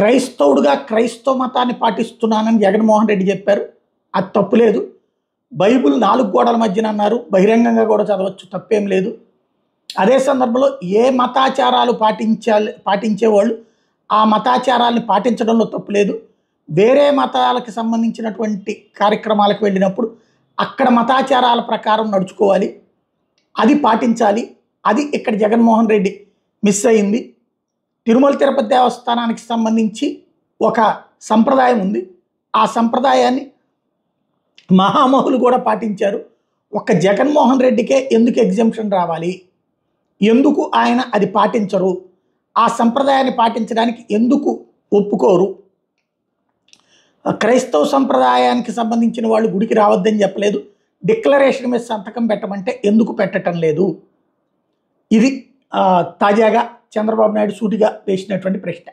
క్రైస్తవుడుగా క్రైస్తవ మతాన్ని పాటిస్తున్నానని జగన్మోహన్ రెడ్డి చెప్పారు. అది తప్పులేదు. బైబిల్ 4 గోడల మధ్యన అన్నారు. బహిరంగంగా కూడా చదవచ్చు, తప్పేం లేదు. అదే సందర్భంలో ఏ మతాచారాలు పాటించేవాళ్ళు ఆ మతాచారాలను పాటించడంలో తప్పు లేదు. వేరే మతాలకు సంబంధించినటువంటి కార్యక్రమాలకు వెళ్ళినప్పుడు అక్కడ మతాచారాల ప్రకారం నడుచుకోవాలి, అది పాటించాలి. అది ఇక్కడ జగన్మోహన్ రెడ్డి మిస్ అయింది. తిరుమల తిరుపతి దేవస్థానానికి సంబంధించి ఒక సంప్రదాయం ఉంది. ఆ సంప్రదాయాన్ని మహామహులు కూడా పాటించారు. ఒక్క జగన్మోహన్ రెడ్డికే ఎందుకు ఎగ్జంప్షన్ రావాలి? ఎందుకు ఆయన అది పాటించరు? ఆ సంప్రదాయాన్ని పాటించడానికి ఎందుకు ఒప్పుకోరు? క్రైస్తవ సంప్రదాయానికి సంబంధించిన వాళ్ళు గుడికి రావద్దని చెప్పలేదు. డిక్లరేషన్ మీద సంతకం పెట్టమంటే ఎందుకు పెట్టడం లేదు? ఇది తాజాగా చంద్రబాబు నాయుడు సూటిగా వేసినటువంటి ప్రశ్న.